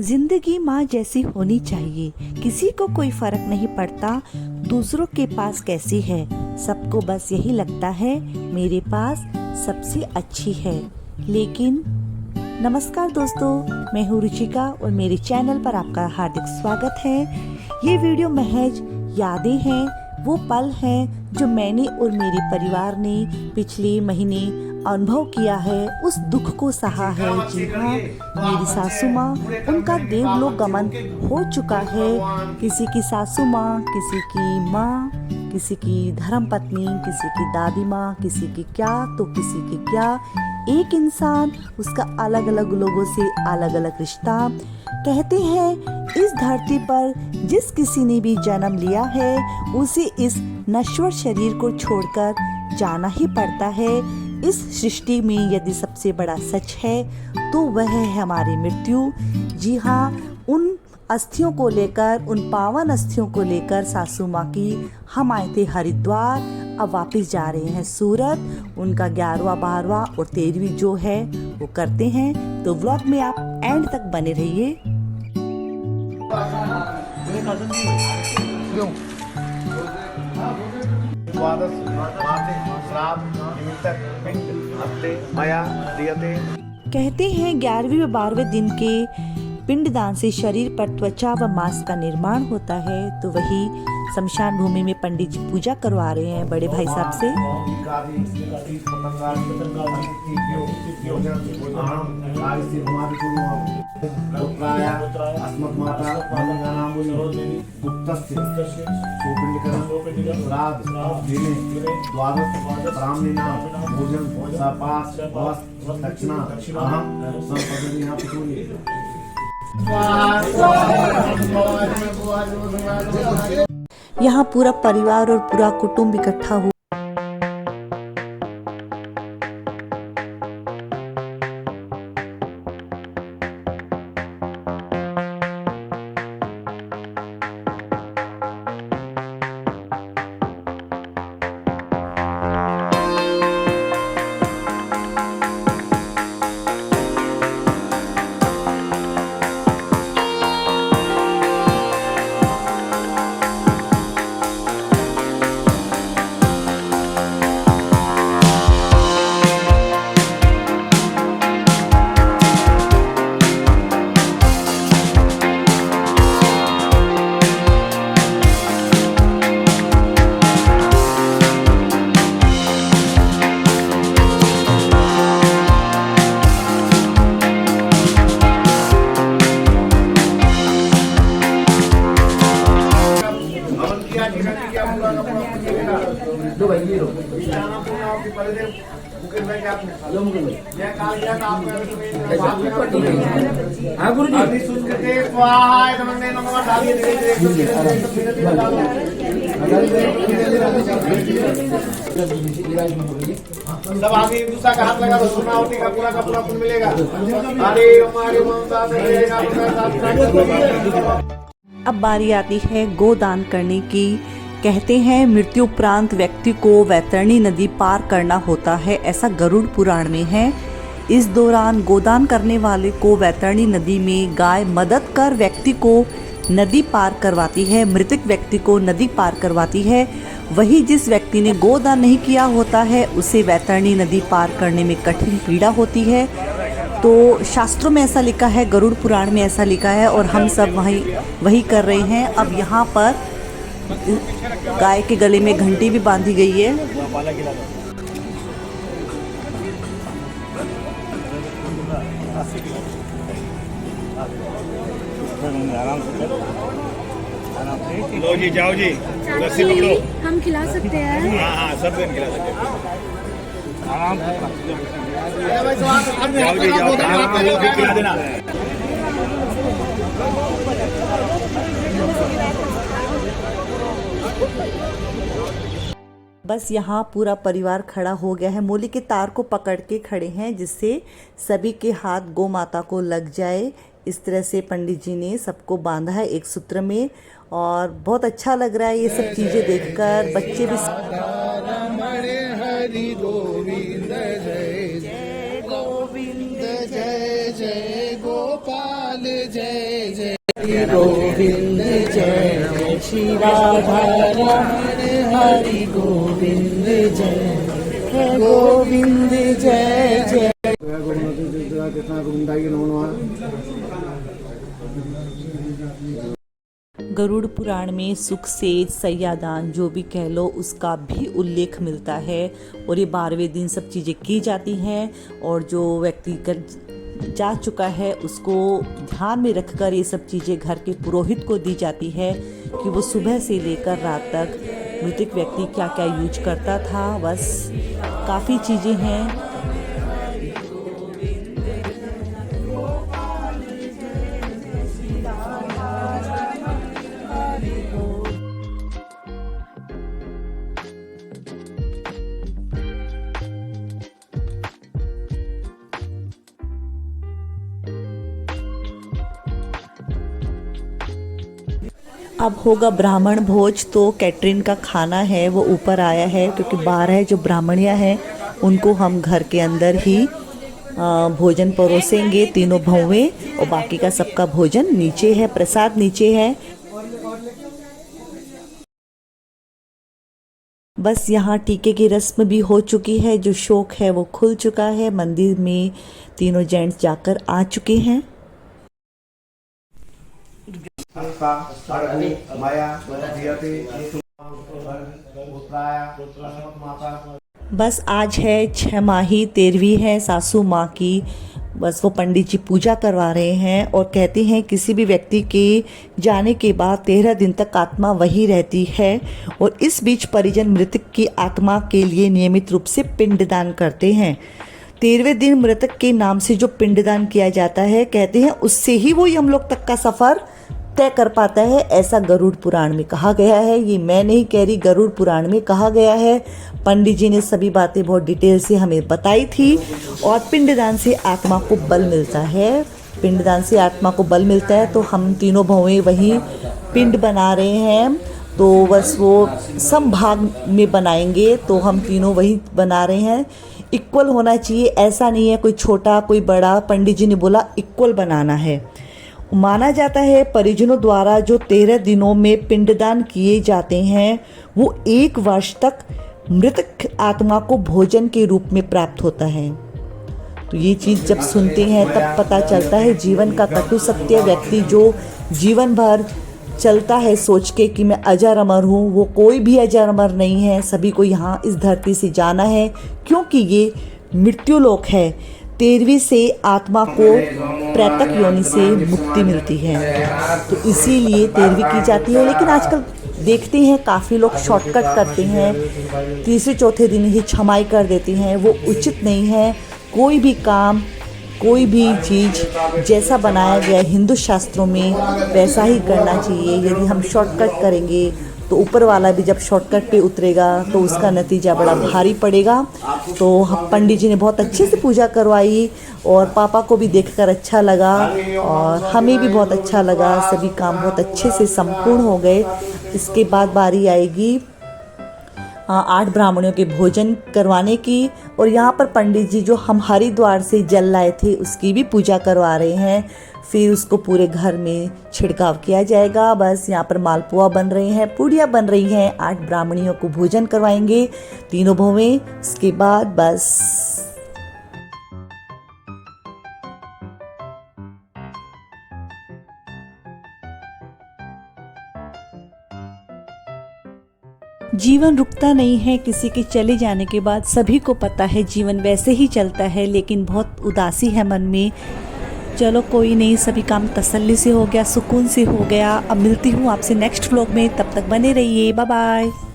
जिंदगी माँ जैसी होनी चाहिए, किसी को कोई फर्क नहीं पड़ता दूसरों के पास कैसी है, सबको बस यही लगता है मेरे पास सबसे अच्छी है। लेकिन नमस्कार दोस्तों, मैं हूँ रुचिका और मेरे चैनल पर आपका हार्दिक स्वागत है। ये वीडियो महज यादें हैं, वो पल हैं जो मैंने और मेरे परिवार ने पिछले महीने अनुभव किया है, उस दुख को सहा है। जी हाँ, मेरी सासू माँ, उनका देवलोक गमन हो चुका है। किसी की सासू माँ, किसी की माँ, किसी की धर्म पत्नी, किसी की दादी माँ, किसी की क्या तो किसी की क्या। एक इंसान, उसका अलग अलग लोगों से अलग अलग रिश्ता। कहते हैं इस धरती पर जिस किसी ने भी जन्म लिया है उसे इस नश्वर शरीर को छोड़कर जाना ही पड़ता है। इस सृष्टि में यदि सबसे बड़ा सच है तो वह है हमारी मृत्यु। जी हाँ, उन अस्थियों को लेकर, उन पावन अस्थियों को लेकर सासू माँ की हम आए थे हरिद्वार, अब वापस जा रहे हैं सूरत। उनका 11वां 12वां और 13वीं जो है वो करते हैं। तो व्लॉग में आप एंड तक बने रहिए। कहते हैं 11वें व 12वें दिन के पिंडदान से शरीर पर त्वचा व मांस का निर्माण होता है। तो वही शमशान भूमि में पंडित जी पूजा करवा रहे हैं बड़े भाई साहब से। यहाँ पूरा परिवार और पूरा कुटुंब इकट्ठा हुआ। दो भाई ये लो। हाँ गुरु जी। सब आगे एक दूसरा का हाथ लगा तो सुनावटी का पूरा पुण्य मिलेगा। अब बारी आती है गोदान करने की। कहते हैं मृत्यु उपरांत व्यक्ति को वैतरणी नदी पार करना होता है, ऐसा गरुड़ पुराण में है। इस दौरान गोदान करने वाले को वैतरणी नदी में गाय मदद कर व्यक्ति को नदी पार करवाती है, मृतक व्यक्ति को नदी पार करवाती है। वही जिस व्यक्ति ने गोदान नहीं किया होता है उसे वैतरणी नदी पार करने में कठिन पीड़ा होती है। तो शास्त्रों में ऐसा लिखा है, गरुड़ पुराण में ऐसा लिखा है और हम सब वही कर रहे हैं। अब यहाँ पर गाय के गले में घंटी भी बांधी गई है। लो जी, जाओ जी, रस्सी पकड़ो। हम खिला सकते हैं। हाँ, सब दिन खिला सकते हैं। जाओ जी, जाओ, खिला देना। बस यहाँ पूरा परिवार खड़ा हो गया है, मूली के तार को पकड़ के खड़े हैं जिससे सभी के हाथ गौ माता को लग जाए। इस तरह से पंडित जी ने सबको बांधा है एक सूत्र में और बहुत अच्छा लग रहा है ये सब चीजें देखकर। बच्चे भी हरि गोविंद जय गोविंद जय जय गोपाल जय जय जय हरि गोविंद जय जय श्री राधा रमण हरि गोविंद जय गोविंद जय जय। गरुड़ पुराण में सुख से सैयादान जो भी कह लो उसका भी उल्लेख मिलता है और ये 12वें दिन सब चीज़ें की जाती हैं और जो व्यक्ति कर जा चुका है उसको ध्यान में रखकर ये सब चीज़ें घर के पुरोहित को दी जाती है कि वो सुबह से लेकर रात तक मृतक व्यक्ति क्या क्या यूज करता था। बस काफ़ी चीज़ें हैं। अब होगा ब्राह्मण भोज, तो कैटरिंग का खाना है वो ऊपर आया है क्योंकि 12 जो ब्राह्मणियाँ हैं उनको हम घर के अंदर ही भोजन परोसेंगे, तीनों भौवें, और बाकी का सबका भोजन नीचे है, प्रसाद नीचे है। बस यहाँ टीके की रस्म भी हो चुकी है, जो शोक है वो खुल चुका है। मंदिर में तीनों जेंट्स जाकर आ चुके हैं। बस आज है 6 माही, 13वीं है सासू माँ की। बस वो पंडित जी पूजा करवा रहे हैं और कहते हैं किसी भी व्यक्ति के जाने के बाद 13 दिन तक आत्मा वही रहती है और इस बीच परिजन मृतक की आत्मा के लिए नियमित रूप से पिंडदान करते हैं। 13वें दिन मृतक के नाम से जो पिंडदान किया जाता है, कहते हैं उससे ही वो यमलोक तक का सफ़र तय कर पाता है, ऐसा गरुड़ पुराण में कहा गया है। ये मैं नहीं कह रही, गरुड़ पुराण में कहा गया है। पंडित जी ने सभी बातें बहुत डिटेल से हमें बताई थी। और पिंडदान से आत्मा को बल मिलता है, पिंडदान से आत्मा को बल मिलता है। तो हम तीनों भौवें वही पिंड बना रहे हैं, तो बस वो समभाग में बनाएंगे, तो हम तीनों वही बना रहे हैं। इक्वल होना चाहिए, ऐसा नहीं है कोई छोटा कोई बड़ा। पंडित जी ने बोला इक्वल बनाना है। माना जाता है परिजनों द्वारा जो 13 दिनों में पिंडदान किए जाते हैं वो 1 वर्ष तक मृतक आत्मा को भोजन के रूप में प्राप्त होता है। तो ये चीज़ जब सुनते हैं तब पता चलता है जीवन का कटु सत्य। व्यक्ति जो जीवन भर चलता है सोच के कि मैं अजर अमर हूँ, वो कोई भी अजर अमर नहीं है। सभी को यहाँ इस धरती से जाना है क्योंकि ये मृत्युलोक है। 13वीं से आत्मा को प्रैतक योनि से मुक्ति मिलती है, तो इसीलिए 13वीं की जाती है। लेकिन आजकल देखते हैं काफ़ी लोग शॉर्टकट करते हैं, 3 चौथे दिन ही छमाई कर देते हैं। वो उचित नहीं है। कोई भी काम, कोई भी चीज़ जैसा बनाया गया हिंदू शास्त्रों में वैसा ही करना चाहिए। यदि हम शॉर्टकट करेंगे तो ऊपर वाला भी जब शॉर्टकट पे उतरेगा तो उसका नतीजा बड़ा भारी पड़ेगा। तो पंडित जी ने बहुत अच्छे से पूजा करवाई और पापा को भी देखकर अच्छा लगा और हमें भी बहुत अच्छा लगा। सभी काम बहुत अच्छे से संपूर्ण हो गए। इसके बाद बारी आएगी 8 ब्राह्मणों के भोजन करवाने की, और यहाँ पर पंडित जी जो हम हरिद्वार से जल लाए थे उसकी भी पूजा करवा रहे हैं। फिर उसको पूरे घर में छिड़काव किया जाएगा। बस यहाँ पर मालपुआ बन रहे हैं, पूड़ियाँ बन रही हैं। 8 ब्राह्मणियों को भोजन करवाएंगे तीनों भौवें। उसके बाद बस जीवन रुकता नहीं है किसी के चले जाने के बाद। सभी को पता है जीवन वैसे ही चलता है, लेकिन बहुत उदासी है मन में। चलो कोई नहीं, सभी काम तसल्ली से हो गया, सुकून से हो गया। अब मिलती हूँ आपसे नेक्स्ट व्लॉग में, तब तक बने रहिए। Bye bye.